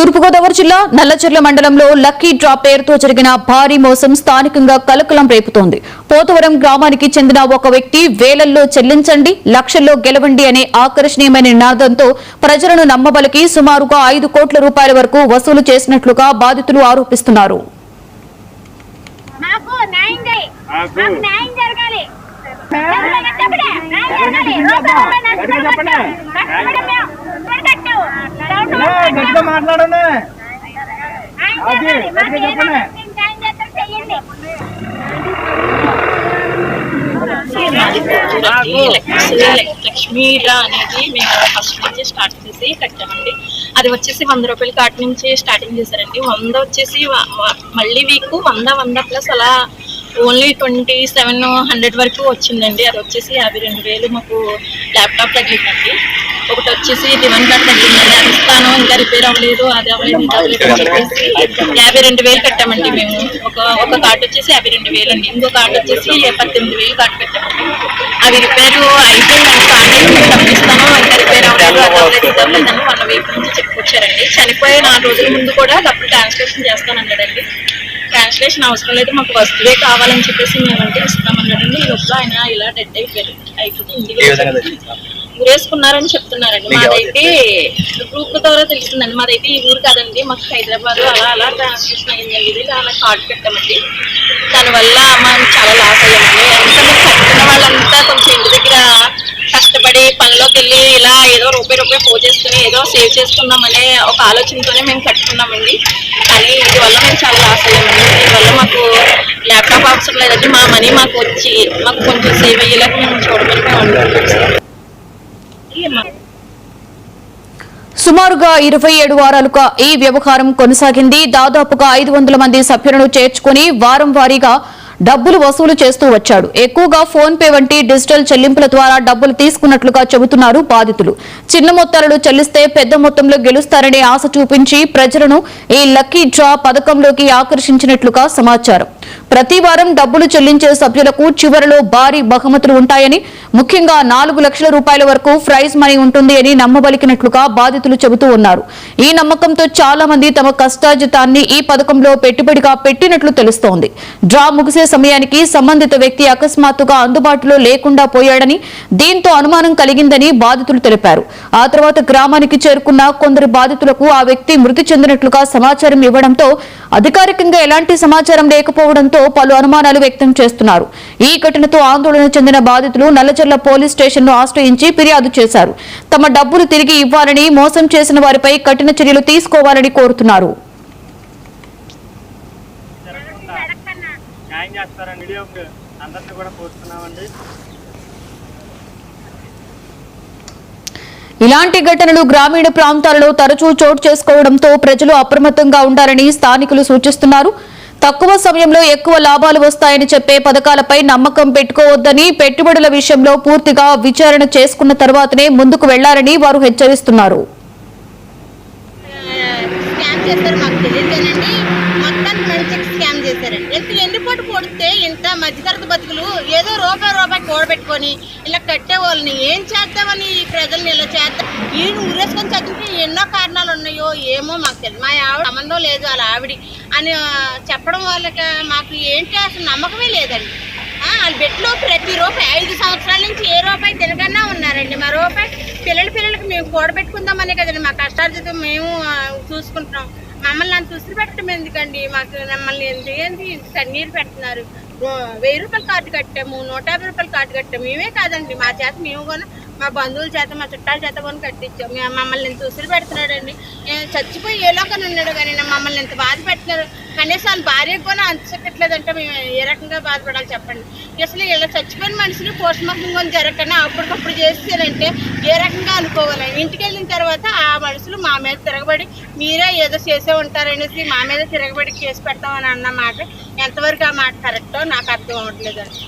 తూర్పుగోదావరి జిల్లా నల్లచెర్ల మండలంలో lucky draw పేరుతో జరిగిన భారీ మోసం స్థానికంగా కలకలం రేపుతోంది. పోతవరం గ్రామానికి చెందిన ఒక వ్యక్తి వేలల్లో చెల్లించండి, లక్షల్లో గెలవండి అనే ఆకర్షణీయమైన నినాదంతో ప్రజలను నమ్మబలికి సుమారుగా 5 కోట్ల రూపాయల వరకు వసూలు చేసినట్లుగా బాధితులు ఆరోపిస్తున్నారు. లక్ష్మీ డ్రా అనేది మేము ఫస్ట్ నుంచి స్టార్ట్ చేసి కట్టామండి. అది వచ్చేసి 100 రూపాయల కార్డు నుంచి స్టార్టింగ్ చేశారండి. 100 వచ్చేసి మళ్ళీ వీక్ 100 ప్లస్ అలా ఓన్లీ 2700 వరకు వచ్చిందండి. అది వచ్చేసి 52,000 మాకు ల్యాప్టాప్ తగిలిందండి. ఒకటి వచ్చేసి డిమాండ్ కార్డ్ తగిలిందండి. అది ఇస్తాను, ఇంకా రిపేర్ అవ్వలేదు, అది అవ్వలేదు, ఇది అవ్వలేదు అని చెప్పేసి 52,000 కట్టామండి మేము. ఒక కార్డు వచ్చేసి 52,000 అండి. ఇంకో కార్డు వచ్చేసి 18,000 కార్డు కట్టామండి. అవి రిపేరు అయిపోయిందండి. కార్డు అయితే డబ్బులు ఇస్తాను, ఇంకా రిపేర్ అవ్వలేదు, అది అవ్వలేదు, ఇది అవ్వలేదు అని 1 వీక్ నుంచి చెప్పుకొచ్చారండి. చనిపోయే 4 రోజుల ముందు కూడా డబ్బులు ట్రాన్స్లేషన్ చేస్తానన్నాడండి. ట్రాన్స్లేషన్ అవసరం లేదు, మాకు వస్తువే కావాలని చెప్పేసి మేమంటే ఇస్తామన్నాడండి. ఈ లోపల ఆయన ఇలా డెడ్ అయిపోతే ఇంటికి ఊరేసుకున్నారని చెప్తున్నారండి. మాదైతే గ్రూప్ ద్వారా తెలిసిందండి. మాదైతే ఈ ఊరు కాదండి, మాకు హైదరాబాద్ అలా ట్రాన్స్లేషన్ అయిందండి. అలా కార్డు పెట్టామండి. దానివల్ల మనం చాలా లాస్ అయ్యామండి. ఎందుకంటే కట్టిన వాళ్ళంతా కొంచెం ఇంటి దగ్గర కష్టపడి పనిలోకి వెళ్ళి ఇలా ఏదో రూపాయి పోజేసుకుని ఏదో సేవ్ చేసుకుందామనే ఒక ఆలోచనతోనే మేము కట్టుకున్నామండి. కానీ దీనివల్ల మేము చాలా లాస్ అయ్యామండి. దీనివల్ల మాకు ల్యాప్టాప్ అవసరం లేదండి, మా మనీ మాకు వచ్చి మాకు కొంచెం సేవ్ అయ్యేలాగా మేము చూడమని మేము అనుకుంటున్నాం. సుమారుగా 27 వారాలుగా ఈ వ్యవహారం కొనసాగింది. దాదాపుగా 500 మంది సభ్యులను చేర్చుకుని వారం వారీగా డబ్బులు వసూలు చేస్తూ వచ్చాడు. ఎక్కువగా ఫోన్ పే వంటి డిజిటల్ చెల్లింపుల ద్వారా డబ్బులు తీసుకున్నట్లుగా చెబుతున్నారు బాధితులు. చిన్న మొత్తాలను చెల్లిస్తే పెద్ద మొత్తంలో గెలుస్తారనే ఆశ చూపించి ప్రజలను ఈ లక్కీ డ్రా పథకంలోకి ఆకర్షించినట్లుగా సమాచారం. ప్రతి వారం డబ్బులు చెల్లించే సభ్యులకు చివరిలో భారీ బహుమతులు ఉంటాయని, ముఖ్యంగా 4 లక్షల రూపాయల వరకు ప్రైజ్ మనీ ఉంటుంది అని నమ్మబలికినట్లుగా బాధితులు చెబుతూ ఉన్నారు. ఈ నమ్మకంతో చాలా మంది తమ కష్టార్జితాన్ని ఈ పథకంలో పెట్టుబడిగా పెట్టినట్లు తెలుస్తోంది. డ్రా ముగిసే సమయానికి సంబంధిత వ్యక్తి అకస్మాత్తుగా అందుబాటులో లేకుండా పోయాడని, దీంతో అనుమానం కలిగిందని బాధితులు తెలిపారు. ఆ తర్వాత గ్రామానికి చేరుకున్న కొందరు బాధితులకు ఆ వ్యక్తి మృతి చెందినట్లుగా సమాచారం ఇవ్వడంతో అధికారికంగా ఎలాంటి సమాచారం లేకపోవడంతో పలు అనుమానాలు వ్యక్తం చేస్తున్నారు. ఈ ఘటనతో ఆందోళన చెందిన బాధితులు నల్లచెర్ల పోలీస్ స్టేషన్ను ఆశ్రయించి ఫిర్యాదు చేశారు. తమ డబ్బులు తిరిగి ఇవ్వాలని, మోసం చేసిన వారిపై కఠిన చర్యలు తీసుకోవాలని కోరుతున్నారు. ఇలాంటి ఘటనలు గ్రామీణ ప్రాంతాలలో తరచూ చోటు చేసుకోవడంతో ప్రజలు అప్రమత్తంగా ఉండాలని స్థానికులు సూచిస్తున్నారు. తక్కువ సమయంలో ఎక్కువ లాభాలు వస్తాయని చెప్పే పథకాలపై నమ్మకం పెట్టుకోవద్దని, పెట్టుబడుల విషయంలో పూర్తిగా విచారణ చేసుకున్న తర్వాతనే ముందుకు వెళ్లాలని వారు హెచ్చరిస్తున్నారు. ఎన్నిపోటు పొడితే ఇంత మధ్యతరగతి బతుకులు ఏదో రూపాయి కూడబెట్టుకొని ఇలా కట్టే వాళ్ళని ఏం చేద్దామని ఈ ప్రజల్ని ఇలా చేద్దాం. ఈయన ఊరేసుకొని చదివితే ఎన్నో కారణాలు ఉన్నాయో ఏమో మాకు తెలియదు. మా ఆవిడ సంబంధం లేదు వాళ్ళ ఆవిడ అని చెప్పడం వాళ్ళకి మాకు ఏంటి అసలు నమ్మకమే లేదండి. వాళ్ళు బెట్లో ప్రతి రూపాయి 5 సంవత్సరాల నుంచి ఏ రూపాయి తినకన్నా ఉన్నారండి. మా రూపాయి పిల్లలకి మేము కూడబెట్టుకుందామనే కదండి మా కష్టార్జితం మేము చూసుకుంటున్నాం. మమ్మల్ని అంత ఉసిరి పెట్టడం ఎందుకండి? మాకు మమ్మల్ని ఏంటి కన్నీరు పెడుతున్నారు. 1000 రూపాయల కార్డు కట్టాము, 150 రూపాయల కార్డు కట్టాము. మేమే కాదండి, మా చేత మేము కూడా మా బంధువుల చేత మా చుట్టాల చేత కొని కట్టించాం. మమ్మల్ని ఎంత ఉసిరి పెడుతున్నాడండి. చచ్చిపోయి ఏ లోకని ఉన్నాడు కానీ మమ్మల్ని ఎంత బాధ పెడుతున్నారు. కనీసం వాళ్ళ భార్యకు కూడా అంతపెట్టలేదంటే మేము ఏ రకంగా బాధపడాలి చెప్పండి. అసలు ఇలా చచ్చిపోయిన మనిషిని పోస్ట్ మార్టం కొని జరగకుండా అప్పటికప్పుడు చేస్తారంటే ఏ రకంగా అనుకోవాలి. ఇంటికి వెళ్ళిన తర్వాత ఆ మనుషులు మా మీద తిరగబడి మీరే ఏదో చేసే ఉంటారనేసి మా మీద తిరగబడి కేసు పెడతామని అన్న మాట ఎంతవరకు ఆ మాట కరెక్టో నాకు అర్థం అవ్వట్లేదండి.